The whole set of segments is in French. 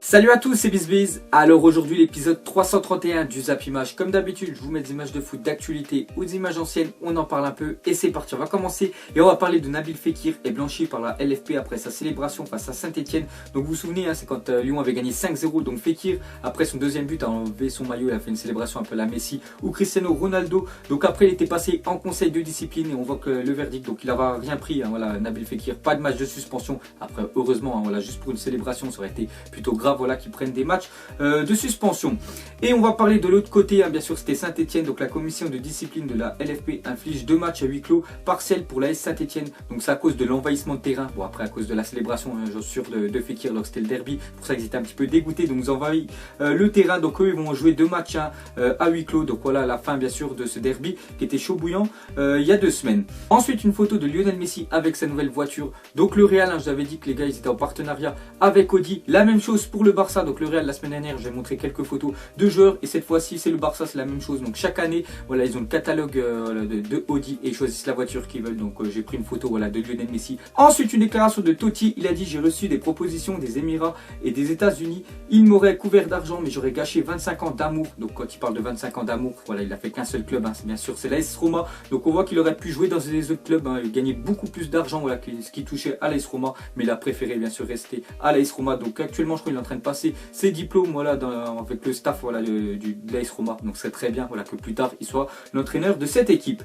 Salut à tous, c'est BizBiz. Alors aujourd'hui l'épisode 331 du Zap Image. Comme d'habitude, je vous mets des images de foot d'actualité ou des images anciennes, on en parle un peu et c'est parti. On va commencer et on va parler de Nabil Fekir et blanchi par la LFP après sa célébration face à Saint-Etienne. Donc vous vous souvenez, c'est quand Lyon avait gagné 5-0. Donc Fekir, après son deuxième but, a enlevé son maillot, il a fait une célébration un peu à la Messi ou Cristiano Ronaldo. Donc après il était passé en conseil de discipline et on voit que le verdict, donc il n'aura rien pris. Voilà, Nabil Fekir, pas de match de suspension. Après heureusement, voilà, juste pour une célébration, ça aurait été plutôt grave. Voilà, qui prennent des matchs de suspension. Et on va parler de l'autre côté, bien sûr c'était Saint-Etienne. Donc la commission de discipline de la LFP inflige 2 matchs à huis clos partiels pour l'AS Saint-Etienne. Donc c'est à cause de l'envahissement de terrain. Bon, après à cause de la célébration, j'en suis sûr, de Fekir lorsque c'était le derby. Pour ça qu'ils étaient un petit peu dégoûtés. Donc ils envahissent le terrain. Donc eux ils vont jouer 2 matchs à huis clos. Donc voilà la fin bien sûr de ce derby qui était chaud bouillant il y a 2 semaines. Ensuite une photo de Lionel Messi avec sa nouvelle voiture. Donc le Real, je vous avais dit que les gars ils étaient en partenariat avec Audi. La même chose pour le Barça. Donc le Real la semaine dernière, j'ai montré quelques photos de joueurs et cette fois-ci c'est le Barça, c'est la même chose. Donc chaque année, voilà, ils ont le catalogue de Audi et ils choisissent la voiture qu'ils veulent. Donc j'ai pris une photo voilà, de Lionel Messi. Ensuite une déclaration de Totti, il a dit: j'ai reçu des propositions des Émirats et des États-Unis. Il m'aurait couvert d'argent mais j'aurais gâché 25 ans d'amour. Donc quand il parle de 25 ans d'amour, voilà, il a fait qu'un seul club, c'est bien sûr c'est l'AS Roma. Donc on voit qu'il aurait pu jouer dans les autres clubs, il gagnait beaucoup plus d'argent, voilà, que ce qui touchait à l'AS Roma, mais il a préféré bien sûr rester à l'AS Roma. Donc actuellement je crois qu'il est en train de passer ses diplômes voilà, avec le staff voilà, de l'AS Roma. Donc c'est très bien voilà, que plus tard il soit l'entraîneur de cette équipe.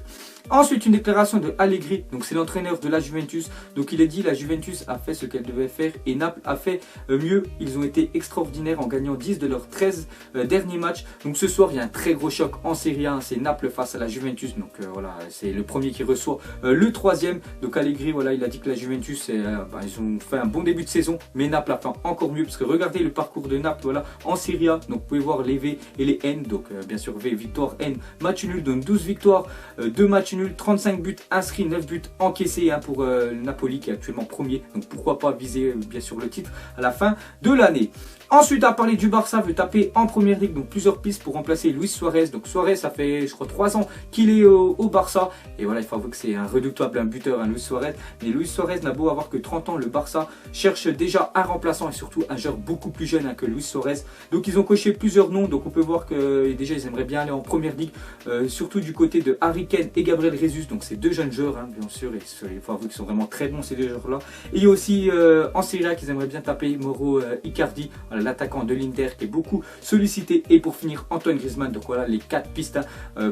Ensuite une déclaration de Allegri, donc c'est l'entraîneur de la Juventus. Donc il a dit: la Juventus a fait ce qu'elle devait faire et Naples a fait mieux. Ils ont été extraordinaires en gagnant 10 de leurs 13 derniers matchs. Donc ce soir il y a un très gros choc en Serie A, c'est Naples face à la Juventus. Donc voilà, c'est le premier qui reçoit le troisième. Donc Allegri voilà, il a dit que la Juventus ils ont fait un bon début de saison, mais Naples a fait encore mieux parce que regardez le parcours de Naples voilà, en Serie A. Donc vous pouvez voir les V et les N. Donc bien sûr V victoire, N match nul, donc 12 victoires, 2 matchs nuls, 35 buts inscrits, 9 buts encaissés pour le Napoli qui est actuellement premier. Donc pourquoi pas viser bien sûr le titre à la fin de l'année. Ensuite, à parler du Barça, veut taper en première ligue, donc plusieurs pistes pour remplacer Luis Suarez. Donc Suarez, ça fait je crois 3 ans qu'il est au Barça. Et voilà, il faut avouer que c'est un redoutable, un buteur, Luis Suarez. Mais Luis Suarez n'a beau avoir que 30 ans, le Barça cherche déjà un remplaçant et surtout un joueur beaucoup plus jeune que Luis Suarez. Donc ils ont coché plusieurs noms. Donc on peut voir que déjà ils aimeraient bien aller en première ligue, surtout du côté de Harry Kane et Gabriel Jesus. Donc c'est 2 jeunes joueurs, bien sûr. Et il faut avouer qu'ils sont vraiment très bons ces 2 joueurs-là. Et il y a aussi en Serie A qu'ils aimeraient bien taper Mauro Icardi, l'attaquant de l'Inter qui est beaucoup sollicité. Et pour finir Antoine Griezmann. Donc voilà les 4 pistes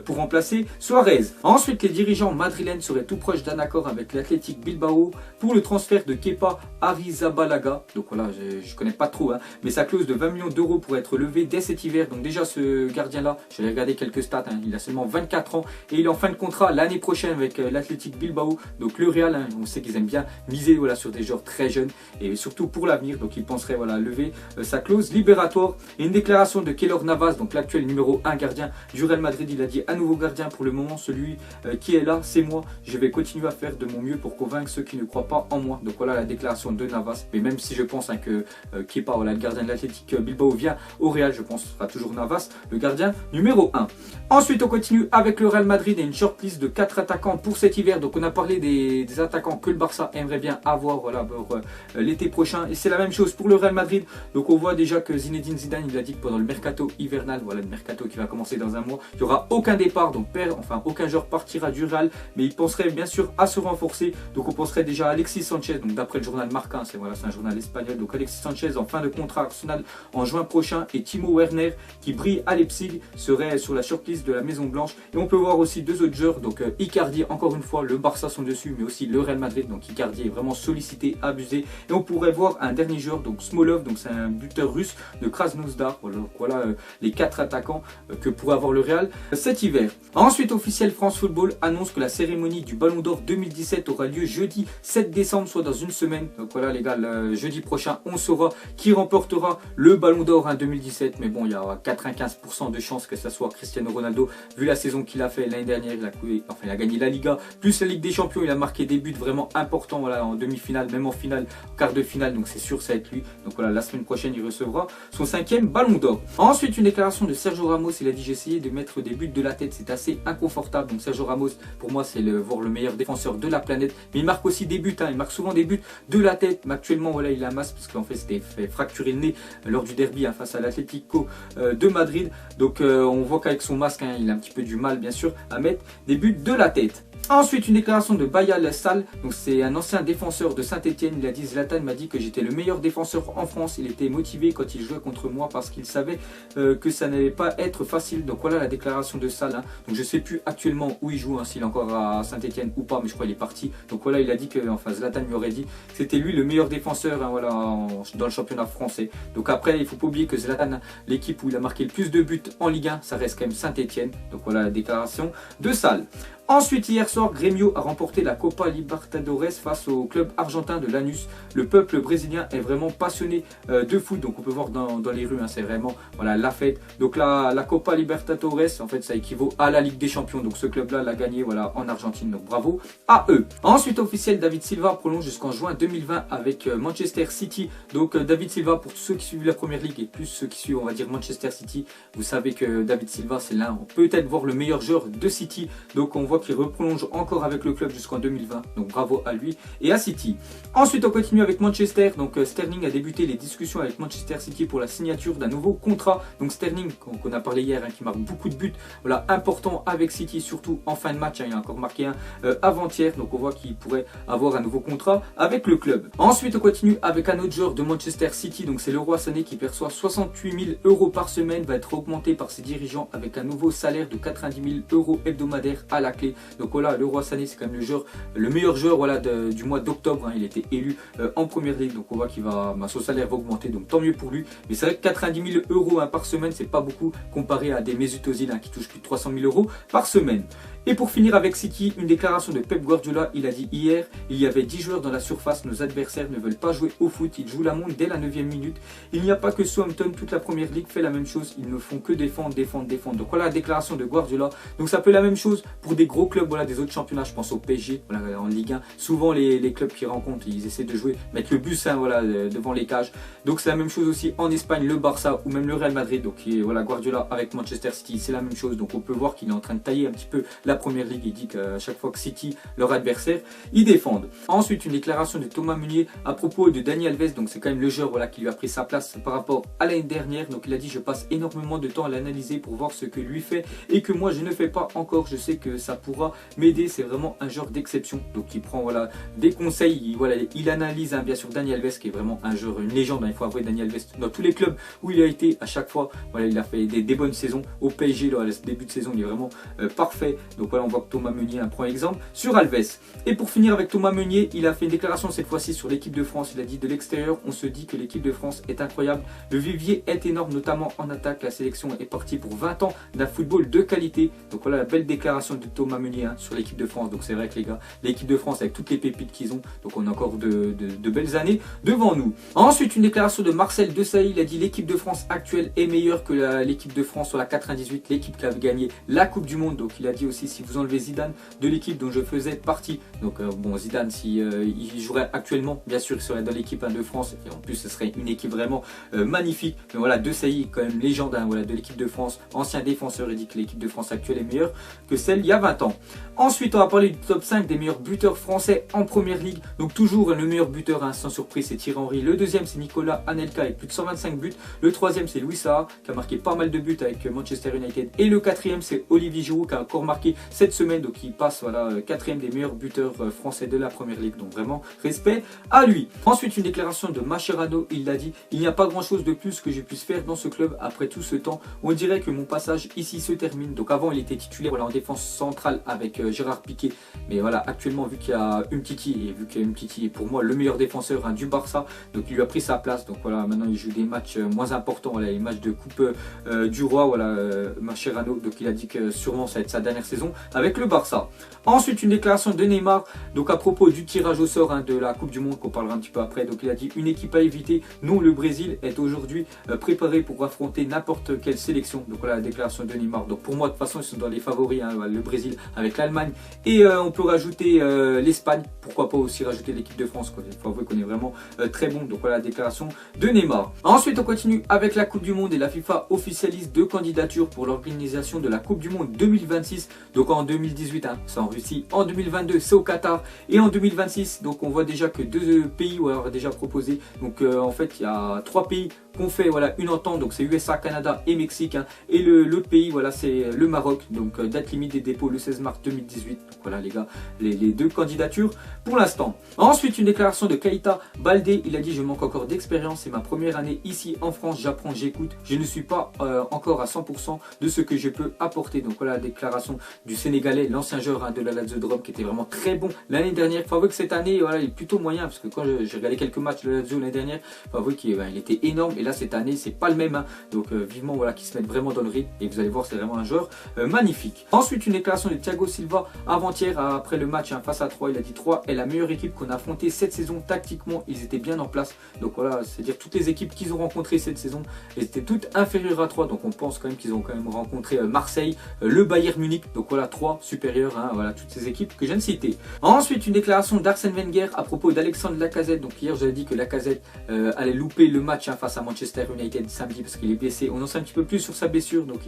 pour remplacer Suarez. Ensuite les dirigeants madrilènes seraient tout proches d'un accord avec l'Athletic Bilbao pour le transfert de Kepa Arrizabalaga. Donc voilà, je connais pas trop, mais sa clause de 20 millions d'euros pourrait être levée dès cet hiver. Donc déjà ce gardien là, j'ai regardé quelques stats, il a seulement 24 ans et il est en fin de contrat l'année prochaine avec l'Athletic Bilbao. Donc le Real, on sait qu'ils aiment bien miser voilà, sur des joueurs très jeunes et surtout pour l'avenir. Donc il penserait voilà, lever sa clause libératoire. Et une déclaration de Keylor Navas, donc l'actuel numéro 1 gardien du Real Madrid. Il a dit: un nouveau gardien pour le moment, celui qui est là c'est moi. Je vais continuer à faire de mon mieux pour convaincre ceux qui ne croient pas en moi. Donc voilà la déclaration de Navas. Mais même si je pense que Kepa, voilà, le gardien de l'Athletic Bilbao, vient au Real, je pense que ce sera toujours Navas le gardien numéro 1. Ensuite on continue avec le Real Madrid et une shortlist de 4 attaquants pour cet hiver. Donc on a parlé des attaquants que le Barça aimerait bien avoir voilà, pour l'été prochain. Et c'est la même chose pour le Real Madrid. Donc on voit déjà que Zinedine Zidane il a dit que pendant le mercato hivernal, voilà le mercato qui va commencer dans un mois, il n'y aura aucun départ, donc aucun joueur partira du Real, mais il penserait bien sûr à se renforcer. Donc on penserait déjà à Alexis Sanchez, donc d'après le journal Marca, c'est un journal espagnol. Donc Alexis Sanchez en fin de contrat Arsenal en juin prochain et Timo Werner qui brille à Leipzig serait sur la shortlist de la Maison Blanche. Et on peut voir aussi 2 autres joueurs, donc Icardi, encore une fois le Barça sont dessus, mais aussi le Real Madrid. Donc Icardi est vraiment sollicité, abusé. Et on pourrait voir un dernier joueur, donc Smolov, donc c'est un buteur russe de Krasnodar. Voilà les 4 attaquants que pourrait avoir le Real cet hiver. Ensuite officiel, France Football annonce que la cérémonie du Ballon d'Or 2017 aura lieu jeudi 7 décembre, soit dans une semaine. Donc voilà les gars, le jeudi prochain on saura qui remportera le Ballon d'Or 2017. Mais bon, il y aura 95% de chances que ça soit Cristiano Ronaldo, vu la saison qu'il a fait l'année dernière. Il a gagné la Liga plus la Ligue des Champions. Il a marqué des buts vraiment importants voilà, en demi-finale, même en finale, en quart de finale. Donc c'est sûr ça va être lui. Donc voilà, la semaine prochaine il recevra son 5e Ballon d'Or. Ensuite une déclaration de Sergio Ramos. Il a dit: j'ai essayé de mettre des buts de la tête, c'est assez inconfortable. Donc Sergio Ramos pour moi c'est le meilleur défenseur de la planète, mais il marque aussi des buts, il marque souvent des buts de la tête. Mais actuellement voilà, il a un masque parce qu'en fait c'était fait fracturer fracturé le nez lors du derby face à l'Atlético de Madrid. Donc on voit qu'avec son masque, il a un petit peu du mal bien sûr à mettre des buts de la tête. Ensuite, une déclaration de Bayal Sall, donc c'est un ancien défenseur de Saint-Etienne. Il a dit: Zlatan m'a dit que j'étais le meilleur défenseur en France. Il était motivé quand il jouait contre moi parce qu'il savait que ça n'allait pas être facile. Donc voilà la déclaration de Sall. Donc je sais plus actuellement où il joue, s'il est encore à Saint-Etienne ou pas, mais je crois qu'il est parti. Donc voilà, il a dit que, enfin Zlatan lui aurait dit que c'était lui le meilleur défenseur dans le championnat français. Donc après, il faut pas oublier que Zlatan, l'équipe où il a marqué le plus de buts en Ligue 1, ça reste quand même Saint-Etienne. Donc voilà la déclaration de Sall. Ensuite, hier soir, Grêmio a remporté la Copa Libertadores face au club argentin de Lanús. Le peuple brésilien est vraiment passionné de foot, donc on peut voir dans les rues, c'est vraiment la fête. Donc la Copa Libertadores, en fait, ça équivaut à la Ligue des Champions. Donc ce club-là l'a gagné en Argentine, donc bravo à eux. Ensuite, officiel, David Silva prolonge jusqu'en juin 2020 avec Manchester City. Donc David Silva, pour tous ceux qui suivent la Première Ligue et plus ceux qui suivent, on va dire, Manchester City, vous savez que David Silva, c'est l'un, peut-être voir le meilleur joueur de City. Donc on voit qui reprolonge encore avec le club jusqu'en 2020, donc bravo à lui et à City. Ensuite on continue avec Manchester, donc Sterling a débuté les discussions avec Manchester City pour la signature d'un nouveau contrat. Donc Sterling, qu'on a parlé hier, qui marque beaucoup de buts, important avec City, surtout en fin de match, il a encore marqué un avant-hier, donc on voit qu'il pourrait avoir un nouveau contrat avec le club. Ensuite on continue avec un autre joueur de Manchester City, donc c'est Leroy Sané qui perçoit 68 000 € par semaine, va être augmenté par ses dirigeants avec un nouveau salaire de 90 000 € hebdomadaires à la clé. Donc voilà, Leroy Sané, c'est quand même le meilleur joueur du mois d'octobre. Il était élu en première ligue, donc on voit qu'il va, son salaire va augmenter, donc tant mieux pour lui. Mais c'est vrai que 90 000 € par semaine, c'est pas beaucoup comparé à des Mesut Özil qui touchent plus de 300 000 € par semaine. Et pour finir avec City, une déclaration de Pep Guardiola, il a dit hier: il y avait 10 joueurs dans la surface, nos adversaires ne veulent pas jouer au foot, ils jouent la montre dès la 9e minute. Il n'y a pas que Southampton, toute la première ligue fait la même chose, ils ne font que défendre. Donc voilà la déclaration de Guardiola. Donc ça peut être la même chose pour des gros clubs des autres championnats, je pense au PSG, en Ligue 1. Souvent les clubs qui rencontrent, ils essaient de jouer, mettre le bus devant les cages. Donc c'est la même chose aussi en Espagne, le Barça ou même le Real Madrid. Donc Guardiola avec Manchester City, c'est la même chose. Donc on peut voir qu'il est en train de tailler un petit peu la première ligue. Il dit qu'à chaque fois que City, leur adversaire, ils défendent. Ensuite, une déclaration de Thomas Meunier à propos de Dani Alves. Donc c'est quand même le joueur qui lui a pris sa place par rapport à l'année dernière. Donc il a dit: je passe énormément de temps à l'analyser pour voir ce que lui fait et que moi je ne fais pas encore. Je sais que ça pourra m'aider. C'est vraiment un joueur d'exception. Donc il prend des conseils. Il analyse bien sûr Dani Alves, qui est vraiment un joueur, une légende. Il faut avouer, Dani Alves, dans tous les clubs où il a été, à chaque fois, il a fait des bonnes saisons. Au PSG, le début de saison, il est vraiment parfait. Donc on voit que Thomas Meunier prend exemple sur Alves. Et pour finir avec Thomas Meunier, il a fait une déclaration cette fois-ci sur l'équipe de France. Il a dit: de l'extérieur, on se dit que l'équipe de France est incroyable. Le vivier est énorme, notamment en attaque. La sélection est partie pour 20 ans d'un football de qualité. Donc voilà la belle déclaration de Thomas Meunier sur l'équipe de France. Donc c'est vrai que les gars, l'équipe de France avec toutes les pépites qu'ils ont, donc on a encore de belles années devant nous. Ensuite, une déclaration de Marcel Desailly. Il a dit: l'équipe de France actuelle est meilleure que l'équipe de France sur la 98, l'équipe qui avait gagné la Coupe du Monde. Donc il a dit aussi: si vous enlevez Zidane de l'équipe dont je faisais partie, donc Zidane, si il jouerait actuellement, bien sûr il serait dans l'équipe de France, et en plus ce serait une équipe vraiment magnifique. Mais voilà, Desailly, quand même légende de l'équipe de France, ancien défenseur, il dit que l'équipe de France actuelle est meilleure que celle il y a 20 ans. Ensuite, on va parler du top 5 des meilleurs buteurs français en première ligue. Donc toujours le meilleur buteur, sans surprise, c'est Thierry Henry. Le deuxième, c'est Nicolas Anelka avec plus de 125 buts. Le troisième, c'est Louis Saha qui a marqué pas mal de buts avec Manchester United. Et le quatrième, c'est Olivier Giroud qui a encore marqué cette semaine, donc il passe quatrième des meilleurs buteurs français de la première ligue. Donc vraiment respect à lui. Ensuite, une déclaration de Mascherano. Il l'a dit: il n'y a pas grand chose de plus que je puisse faire dans ce club après tout ce temps. On dirait que mon passage ici se termine. Donc avant, il était titulaire en défense centrale avec Gérard Piqué. Mais actuellement, vu qu'il y a Umtiti, et vu que Umtiti est pour moi le meilleur défenseur du Barça, donc il lui a pris sa place. Donc maintenant il joue des matchs moins importants, les matchs de Coupe du Roi, Mascherano. Donc il a dit que sûrement ça va être sa dernière saison avec le Barça. Ensuite, une déclaration de Neymar, donc à propos du tirage au sort de la Coupe du Monde, qu'on parlera un petit peu après. Donc il a dit: une équipe à éviter. Non, le Brésil est aujourd'hui préparé pour affronter n'importe quelle sélection. Donc voilà la déclaration de Neymar. Donc pour moi, de toute façon, ils sont dans les favoris, le Brésil avec l'Allemagne. Et on peut rajouter l'Espagne. Pourquoi pas aussi rajouter l'équipe de France, Il faut avouer qu'on est vraiment très bon. Donc voilà la déclaration de Neymar. Ensuite, on continue avec la Coupe du Monde et la FIFA officialise 2 candidatures pour l'organisation de la Coupe du Monde 2026. Donc en 2018, hein, c'est en Russie. En 2022, c'est au Qatar. Et en 2026, donc on voit déjà que 2 pays ont déjà proposé. Donc en fait, il y a 3 pays qu'on fait voilà, une entente. Donc c'est USA, Canada et Mexique. Hein. Et l'autre pays, voilà, c'est le Maroc. Donc date limite des dépôts le 16 mars 2018. Donc voilà les gars, les 2 candidatures pour l'instant. Ensuite, une déclaration de Keita Baldé. Il a dit: je manque encore d'expérience. C'est ma première année ici en France. J'apprends, j'écoute. Je ne suis pas encore à 100% de ce que je peux apporter. Donc voilà la déclaration du Sénégalais, l'ancien joueur hein, de la Lazio de Rome, qui était vraiment très bon l'année dernière. Il faut avouer que cette année, voilà, il est plutôt moyen, parce que quand j'ai regardé quelques matchs de la Lazio l'année dernière, il faut avouer qu'il était énorme. Et là, cette année, c'est pas le même. Hein. Donc vivement voilà, qu'il se mette vraiment dans le rythme. Et vous allez voir, c'est vraiment un joueur magnifique. Ensuite, une déclaration de Thiago Silva avant-hier, après le match hein, face à 3. Il a dit: 3 est la meilleure équipe qu'on a affrontée cette saison. Tactiquement, ils étaient bien en place. Donc voilà, c'est-à-dire toutes les équipes qu'ils ont rencontrées cette saison, elles étaient toutes inférieures à 3. Donc on pense quand même qu'ils ont quand même rencontré Marseille, le Bayern Munich. Donc voilà, 3 supérieurs, hein, voilà, toutes ces équipes que je viens de citer. Ensuite, une déclaration d'Arsène Wenger à propos d'Alexandre Lacazette. Donc hier, j'avais dit que Lacazette allait louper le match hein, face à Manchester United samedi parce qu'il est blessé. On en sait un petit peu plus sur sa blessure. Donc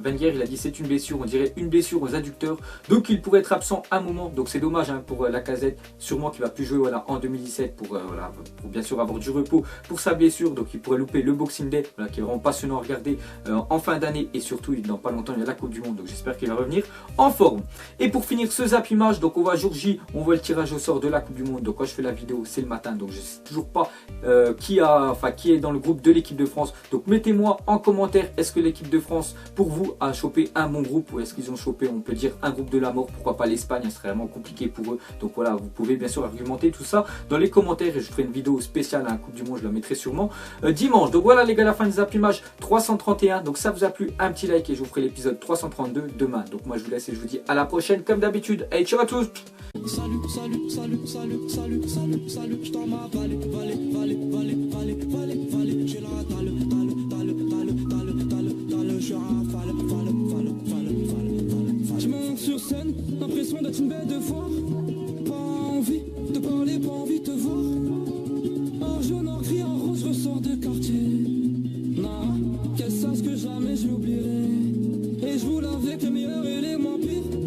Wenger, il a dit: c'est une blessure, on dirait une blessure aux adducteurs. Donc il pourrait être absent un moment. Donc c'est dommage hein, pour Lacazette. Sûrement qu'il va plus jouer voilà, en 2017 pour bien sûr avoir du repos pour sa blessure. Donc il pourrait louper le Boxing Day, voilà, qui est vraiment passionnant à regarder en fin d'année. Et surtout, dans pas longtemps, il y a la Coupe du Monde. Donc j'espère qu'il va revenir en forme. Et pour finir ce Zap Image, donc on voit jour J, on voit le tirage au sort de la Coupe du Monde. Donc quand je fais la vidéo, c'est le matin. Donc je sais toujours pas qui est dans le groupe de l'équipe de France. Donc mettez-moi en commentaire, est-ce que l'équipe de France, pour vous, a chopé un bon groupe, ou est-ce qu'ils ont chopé, on peut dire, un groupe de la mort? Pourquoi pas l'Espagne? Ce serait vraiment compliqué pour eux. Donc voilà, vous pouvez bien sûr argumenter tout ça dans les commentaires et je ferai une vidéo spéciale à la Coupe du Monde, je la mettrai sûrement dimanche. Donc voilà les gars, la fin des Zap Image 331. Donc ça vous a plu, un petit like et je vous ferai l'épisode 332 demain. Donc moi je vous laisse et je vous dis à la prochaine comme d'habitude. Hey, ciao à tous. Salut, salut, salut, salut, salut, salut, salut, je t'en m'avale, j'ai la je monte sur scène, l'impression d'être une bête de foire. Pas envie de parler, pas envie de te voir. En jaune, en gris, en rose, je ressors de quartier. Non, qu'elle sache que jamais je l'oublierai. Et je roule avec les meilleurs et les moins